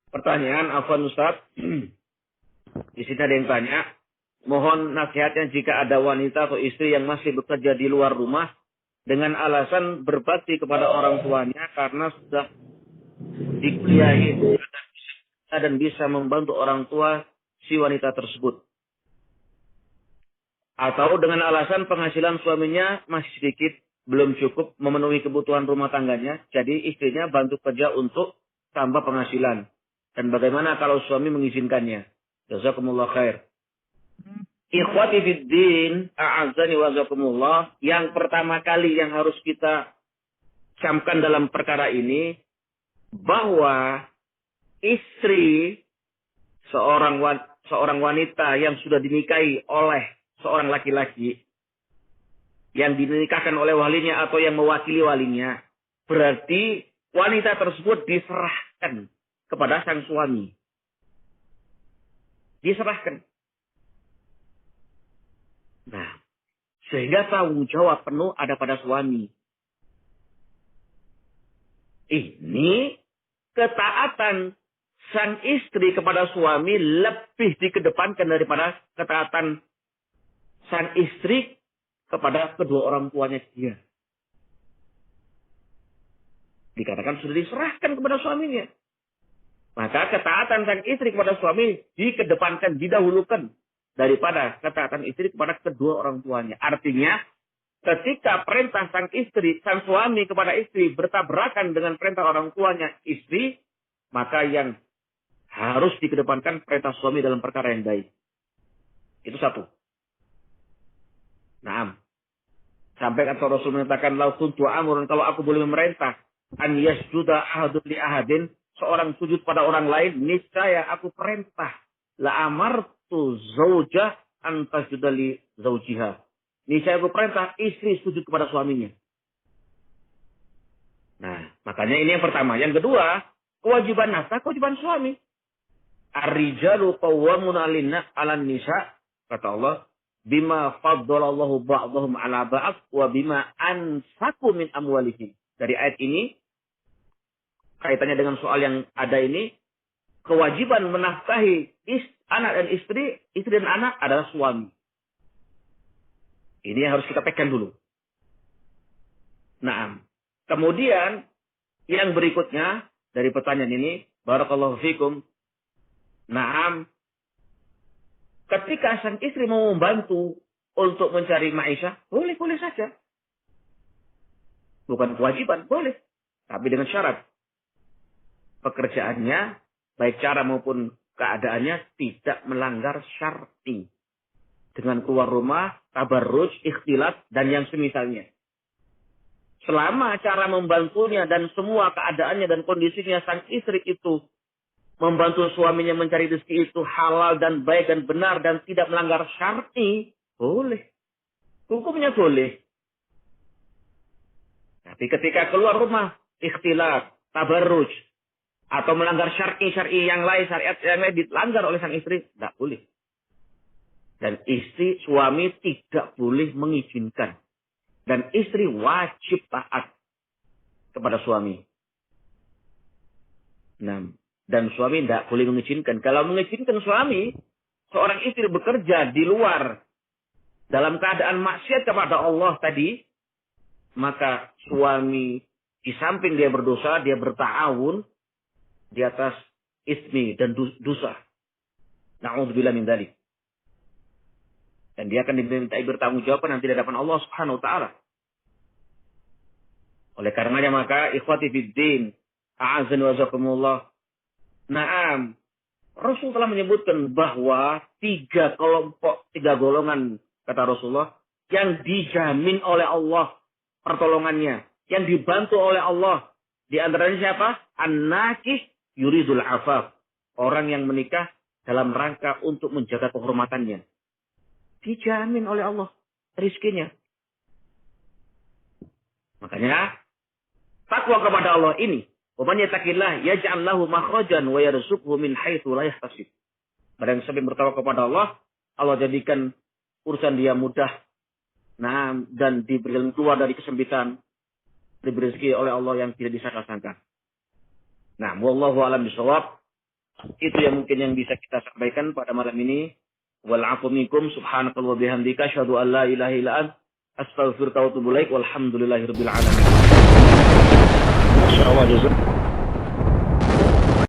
Pertanyaan, Afwan Ustaz. Di sini ada yang tanya, mohon nasihatnya jika ada wanita atau istri yang masih bekerja di luar rumah dengan alasan berbakti kepada orang tuanya karena sudah dikuliahi dan bisa membantu orang tua si wanita tersebut. Atau dengan alasan penghasilan suaminya masih sedikit, belum cukup memenuhi kebutuhan rumah tangganya, jadi istrinya bantu kerja untuk tambah penghasilan. Dan bagaimana kalau suami mengizinkannya? Jazakumullah khair. Ikhwati fiddin, a'azani wa jazakumullah. Yang pertama kali yang harus kita camkan dalam perkara ini, bahwa istri seorang wanita yang sudah dinikahi oleh seorang laki-laki, yang dinikahkan oleh walinya atau yang mewakili walinya, berarti wanita tersebut diserahkan kepada sang suami. Diserahkan. Nah, sehingga tanggung jawab penuh ada pada suami. Ini ketaatan sang istri kepada suami lebih dikedepankan daripada ketaatan sang istri kepada kedua orang tuanya dia. Dikatakan sudah diserahkan kepada suaminya. Maka ketaatan sang istri kepada suami dikedepankan, didahulukan daripada ketaatan istri kepada kedua orang tuanya. Artinya, ketika perintah sang suami kepada istri bertabrakan dengan perintah orang tuanya istri, maka yang harus dikedepankan perintah suami dalam perkara yang baik. Itu satu. Naam. Sampai kata Rasul menyatakan, "Lau kuntu amrun," kalau aku boleh memerintah, an yasjuda ahadun li ahadin, seorang sujud pada orang lain, niscaya aku perintah, la amartu zaujah an tasjuda li zaujiha. Niscaya aku perintah istri sujud kepada suaminya. Nah, makanya ini yang pertama. Yang kedua, kewajiban nafkah, kewajiban suami. Ar-rijalu qawwamuna 'alan nisa, kata Allah, bima faddalallahu ba'dahum 'ala ba'd wa bima anfaqu min amwalihim. Dari ayat ini kaitannya dengan soal yang ada ini, kewajiban menafkahi anak dan istri dan anak adalah suami. Ini yang harus kita pegang dulu. Nah, kemudian yang berikutnya dari pertanyaan ini, barakallahu fikum. Naam, ketika sang istri mau membantu untuk mencari maisha, boleh saja. Bukan kewajiban, boleh. Tapi dengan syarat. Pekerjaannya, baik cara maupun keadaannya, tidak melanggar syar'i. Dengan keluar rumah, tabarruj, ikhtilat, dan yang semisalnya. Selama cara membantunya dan semua keadaannya dan kondisinya sang istri itu membantu suaminya mencari rezeki itu halal dan baik dan benar dan tidak melanggar syar'i, boleh. Hukumnya boleh. Tapi ketika keluar rumah, ikhtilat, tabarruj, atau melanggar syar'i yang lain, syariat yang lain dilanggar oleh sang istri, tidak boleh. Dan suami tidak boleh mengizinkan. Dan istri wajib taat kepada suami. Nah, dan suami tidak boleh mengizinkan. Kalau mengizinkan suami, seorang istri bekerja di luar dalam keadaan maksiat kepada Allah tadi, maka suami di samping dia berdosa, dia berta'awun di atas ismi dan dosa. Na'udzubillah min dzalik. Dan dia akan dimintai bertanggungjawab nanti di hadapan Allah Subhanahu wa taala. Oleh karenanya maka ikhwati fiddin, a'azani wa jazakumullah. Naam, Rasul telah menyebutkan bahwa tiga golongan, kata Rasulullah, yang dijamin oleh Allah pertolongannya, yang dibantu oleh Allah. Di antaranya siapa? An-nakih yuridul afaf. Orang yang menikah dalam rangka untuk menjaga kehormatannya. Dijamin oleh Allah rizkinya. Makanya, takwa kepada Allah ini, "Wa man yattaqillah yaj'al lahu makhrajan wa yarzuqhu min haitsu la yahtasib." Barang siapa yang bertakwa kepada Allah, Allah jadikan urusan dia mudah. Nah, dan diberikan keluar dari kesempitan, diberi rezeki oleh Allah yang tidak disangka-sangka. Nah, wallahu a'lam bishawab. Itu yang mungkin yang bisa kita sampaikan pada malam ini. Wal afu minkum subhanakallah wa bihamdika asyhadu an la ilaha illa ant astaghfiruka wa atubu ilaik walhamdulillahirabbil alamin. Masya Allah,